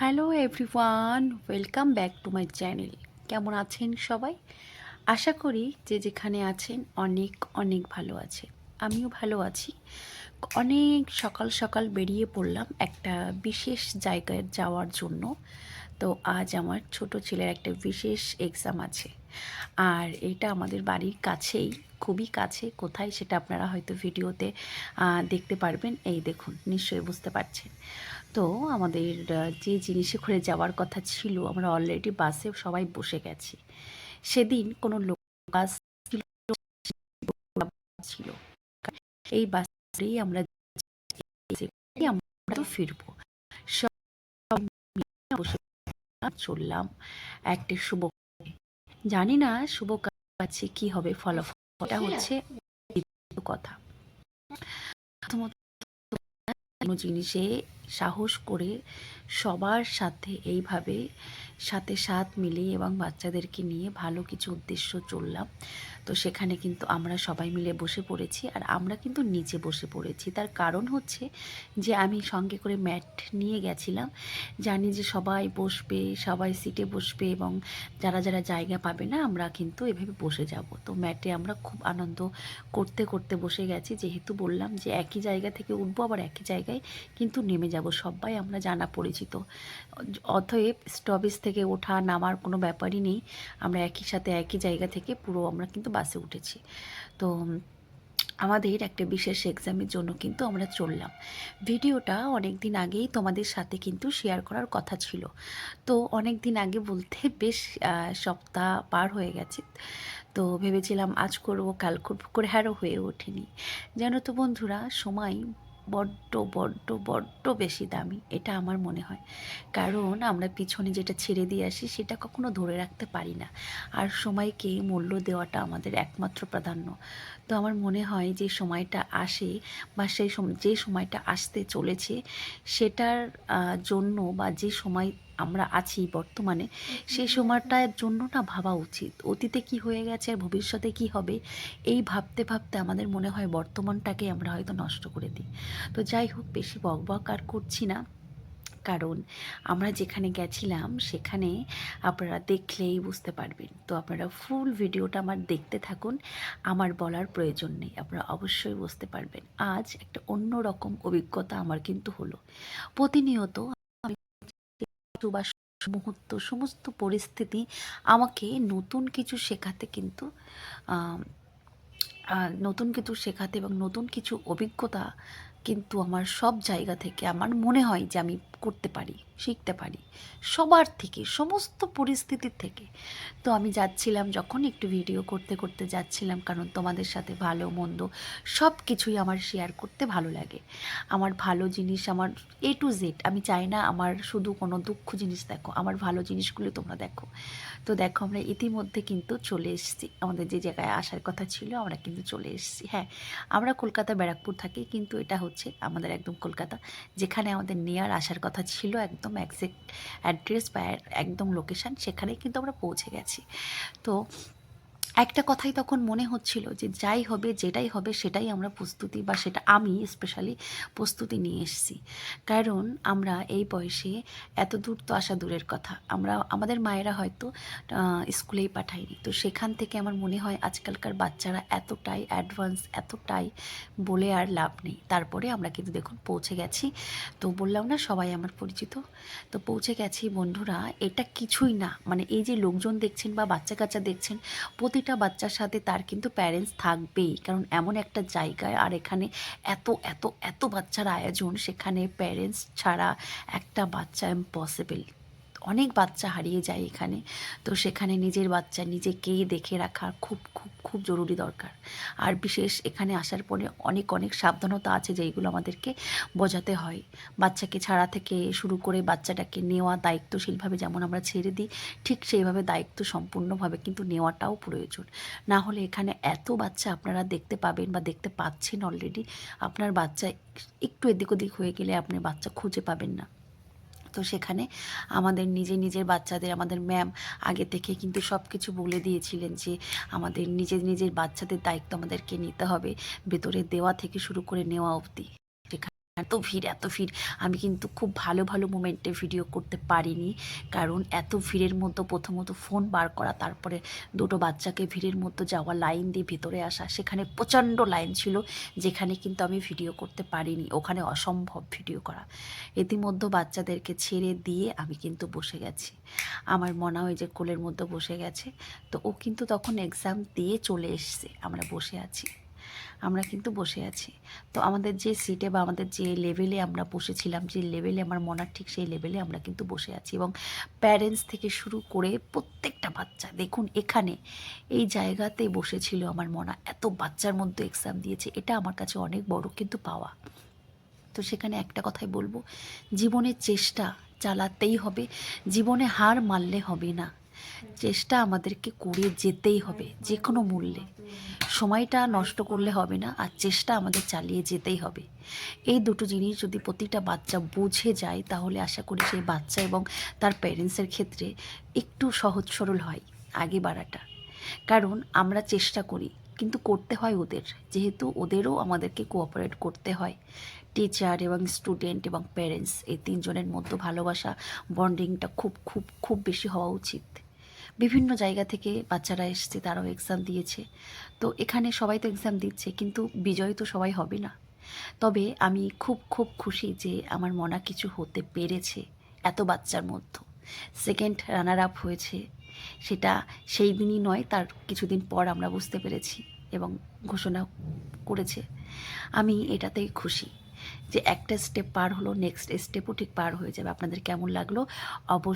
Hello everyone, welcome back to my channel. কেমন আছেন সবাই? আশা করি যে যেখানে আছেন অনেক অনেক ভালো আছে। আমিও ভালো আছি। অনেক সকাল সকাল বেরিয়ে পড়লাম একটা বিশেষ জায়গায় যাওয়ার জন্য। তো আজ আমার ছোট ছেলের একটা বিশেষ এক্সাম আছে, আর এটা আমাদের বাড়ির কাছেই, খুবই কাছে। কোথায় সেটা আপনারা হয়তো ভিডিওতে দেখতে পারবেন। এই দেখুন, নিশ্চয়ই বুঝতে পারছেন। তো আমাদের যে জিনিসে করে যাওয়ার কথা ছিল, আমরা অলরেডি বাসে সবাই বসে গেছি। সেদিন কোনো লোক বাস ছিল ছিল এই বাসেই আমরা আমরা তো ফিরবো। সব মিলে বসে চললাম একটা শুভ, জানি না শুভ কাছে কি হবে ফলাফলটা হচ্ছে কথা। প্রথমত কোনো জিনিসে সাহস করে সবার সাথে এইভাবে সাথে সাথ মিলিয়ে এবং বাচ্চাদেরকে নিয়ে ভালো কিছু উদ্দেশ্য চললাম। তো সেখানে কিন্তু আমরা সবাই মিলে বসে পড়েছি, আর আমরা কিন্তু নিচে বসে পড়েছি। তার কারণ হচ্ছে যে আমি সঙ্গে করে ম্যাট নিয়ে গেছিলাম। জানি যে সবাই বসবে, সবাই সিটে বসবে, এবং যারা যারা জায়গা পাবে না আমরা কিন্তু এভাবে বসে যাব। তো ম্যাটে আমরা খুব আনন্দ করতে করতে বসে গেছি, যেহেতু বললাম যে একই জায়গা থেকে উঠবো, আবার একই জায়গায় কিন্তু নেমে যাব। সবাই আমরা জানা পরিচিত, অতএব স্টপেজ থেকে ওঠা নামার কোনো ব্যাপারই নেই। আমরা একই সাথে একই জায়গা থেকে পুরো আমরা কিন্তু বাসে উঠেছি। তো আমাদের একটা বিশেষ এক্সামের জন্য কিন্তু আমরা চললাম। ভিডিওটা অনেক দিন আগেই তোমাদের সাথে কিন্তু শেয়ার করার কথা ছিল। তো অনেক দিন আগে বলতে বেশ সপ্তাহ পার হয়ে গেছে। তো ভেবেছিলাম আজ করবো, কাল করবো করে আরও হয়ে ওঠেনি। জানো তো বন্ধুরা, সময় বড্ড বড্ড বড্ড বেশি দামি, এটা আমার মনে হয়। কারণ আমরা পিছনে যেটা ছেড়ে দিয়ে আসি সেটা কখনো ধরে রাখতে পারি না, আর সময়কে মূল্য দেওয়াটা আমাদের একমাত্র প্রাধান্য। তো আমার মনে হয় যে সময়টা আসে, বা যে সময়টা আসতে চলেছে সেটার জন্য, বা যে সময় আমরা আছি বর্তমানে, সেই সময়টার জন্য না ভাবা উচিত। অতীতে কি হয়ে গেছে আর ভবিষ্যতে কি হবে, এই ভাবতে ভাবতে আমাদের মনে হয় বর্তমানটাকে আমরা হয়তো নষ্ট করে দিই। তো যাই হোক, বেশি বকবক আর করছি না, কারণ আমরা যেখানে গেছিলাম সেখানে আপনারা দেখলেই বুঝতে পারবেন। তো আপনারা ফুল ভিডিওটা আমার দেখতে থাকুন, আমার বলার প্রয়োজন নেই, আপনারা অবশ্যই বুঝতে পারবেন। আজ একটা অন্য রকম অভিজ্ঞতা আমার কিন্তু হলো। প্রতিনিয়ত বা মুহূর্ত, সমস্ত পরিস্থিতি আমাকে নতুন কিছু শেখাতে কিন্তু নতুন কিছু শেখাতে এবং নতুন কিছু অভিজ্ঞতা কিন্তু আমার সব জায়গা থেকে আমার মনে হয় যে আমি করতে পারি, শিখতে পারি, সবার থেকে, সমস্ত পরিস্থিতির থেকে। তো আমি যাচ্ছিলাম, যখন একটু ভিডিও করতে করতে যাচ্ছিলাম, কারণ তোমাদের সাথে ভালো মন্দ সব কিছুই আমার শেয়ার করতে ভালো লাগে। আমার ভালো জিনিস, আমার A to Z, আমি চাই না আমার শুধু কোনো দুঃখ জিনিস দেখো, আমার ভালো জিনিসগুলো তোমরা দেখো। তো দেখো, আমরা ইতিমধ্যে কিন্তু চলে এসেছি আমাদের যে জায়গায় আসার কথা ছিল, আমরা কিন্তু চলে এসেছি। হ্যাঁ, আমরা কলকাতা ব্যারাকপুর থাকি, কিন্তু এটা হচ্ছে আমাদের একদম কলকাতা, যেখানে আমাদের নেয়ার আসার কথা ছিল, একদম একজ্যাক্ট অ্যাড্রেস বা একদম লোকেশান, সেখানে কিন্তু আমরা পৌঁছে গেছি। তো একটা কথাই তখন মনে হচ্ছিল যে যাই হবে, যেটাই হবে, সেটাই আমরা প্রস্তুতি, বা সেটা আমি স্পেশালি প্রস্তুতি নিয়ে এসেছি। কারণ আমরা এই বয়সে এত দূর তো আসা দূরের কথা, আমরা আমাদের মায়েরা হয়তো স্কুলেই পাঠায়নি। তো সেখান থেকে আমার মনে হয় আজকালকার বাচ্চারা এতটাই অ্যাডভান্স, এতটাই বলে আর লাভ নেই। তারপরে আমরা কিন্তু দেখুন পৌঁছে গেছি। তো বললাম না, সবাই আমার পরিচিত। তো পৌঁছে গেছি বন্ধুরা, এটা কিছুই না, মানে এই যে লোকজন দেখছেন বা বাচ্চা কাচ্চা দেখছেন, প্রতিটা বাচ্চার সাথে তার কিন্তু প্যারেন্টস থাকবেই, কারণ এমন একটা জায়গায়, আর এখানে এত এত এত বাচ্চার আয়োজন, সেখানে প্যারেন্টস ছাড়া একটা বাচ্চা ইম্পসিবল। অনেক বাচ্চা হারিয়ে যায় এখানে। তো সেখানে নিজের বাচ্চা নিজেকেই দেখে রাখা খুব খুব খুব জরুরি দরকার। আর বিশেষ এখানে আসার পরে অনেক অনেক সাবধানতা আছে, যেইগুলো আমাদেরকে বোঝাতে হয়। বাচ্চাকে ছাড়া থেকে শুরু করে বাচ্চাটাকে নেওয়া দায়িত্বশীলভাবে যেমন আমরা ছেড়ে দিই, ঠিক সেইভাবে দায়িত্ব সম্পূর্ণভাবে কিন্তু নেওয়াটাও প্রয়োজন। না হলে এখানে এত বাচ্চা আপনারা দেখতে পাবেন বা দেখতে পাচ্ছেন অলরেডি, আপনার বাচ্চা একটু এদিক ওদিক হয়ে গেলে আপনি বাচ্চা খুঁজে পাবেন না। তো সেখানে আমাদের নিজের বাচ্চাদের, আমাদের ম্যাম আগে থেকে কিন্তু সব কিছু বলে দিয়েছিলেন যে আমাদের নিজের বাচ্চাদের দায়িত্ব আমাদেরকে নিতে হবে, ভেতরে দেওয়া থেকে শুরু করে নেওয়া অবধি। এত ভিড়, আমি কিন্তু খুব ভালো ভালো মোমেন্টে ভিডিও করতে পারিনি, কারণ এত ভিড়ের মধ্যে প্রথমত ফোন বার করা, তারপরে দুটো বাচ্চাকে ভিড়ের মধ্যে যাওয়া, লাইন দিয়ে ভিতরে আসা, সেখানে প্রচণ্ড লাইন ছিল, যেখানে কিন্তু আমি ভিডিও করতে পারিনি, ওখানে অসম্ভব ভিডিও করা। ইতিমধ্যে বাচ্চাদেরকে ছেড়ে দিয়ে আমি কিন্তু বসে গেছি, আমার মনে হয় যে কোলের মধ্যে বসে গেছে, তো ও কিন্তু তখন এক্সাম দিয়ে চলে এসছে, আমরা কিন্তু বসে আছি। তো আমাদের যে সিটে বা আমাদের যে লেভেলে আমরা বসেছিলাম, যে লেভেলে আমার মনার, ঠিক সেই লেভেলে আমরা কিন্তু বসে আছি, এবং প্যারেন্টস থেকে শুরু করে প্রত্যেকটা বাচ্চা দেখুন এখানে এই জায়গাতে বসেছিল আমার মনা, এত বাচ্চার মধ্যে এক্সাম দিয়েছে, এটা আমার কাছে অনেক বড় কিন্তু পাওয়া। তো সেখানে একটা কথাই বলবো, জীবনের চেষ্টা চালাতেই হবে, জীবনে হার মানলে হবে না, চেষ্টা আমাদেরকে করে যেতেই হবে যে কোনো মূল্যে, সময়টা নষ্ট করলে হবে না, আর চেষ্টা আমাদের চালিয়ে যেতেই হবে। এই দুটো জিনিস যদি প্রতিটা বাচ্চা বুঝে যায়, তাহলে আশা করি সেই বাচ্চা এবং তার প্যারেন্টসের ক্ষেত্রে একটু সহজ সরল হয় আগে বাড়াটা। কারণ আমরা চেষ্টা করি, কিন্তু করতে হয় ওদের, যেহেতু ওদেরও আমাদেরকে কোঅপারেট করতে হয়। টিচার এবং স্টুডেন্ট এবং প্যারেন্টস, এই তিনজনের মধ্যে ভালোবাসা, বন্ডিংটা খুব খুব খুব বেশি হওয়া উচিত। বিভিন্ন জায়গা থেকে বাচ্চারা এসছে, তারাও এক্সাম দিয়েছে, তো এখানে সবাই তো এক্সাম দিচ্ছে, কিন্তু বিজয় তো সবাই হবে না। তবে আমি খুব খুব খুশি যে আমার মনা কিছু হতে পেরেছে এত বাচ্চার মধ্যে, সেকেন্ড রানার আপ হয়েছে, সেটা সেই দিনই নয়, তার কিছুদিন পর আমরা বুঝতে পেরেছি এবং ঘোষণা করেছে। আমি এটাতেই খুশি যে একটা স্টেপ পার হলো, নেক্সট স্টেপও ঠিক পার হয়ে যাবে। আপনাদের কেমন লাগলো অবশ্যই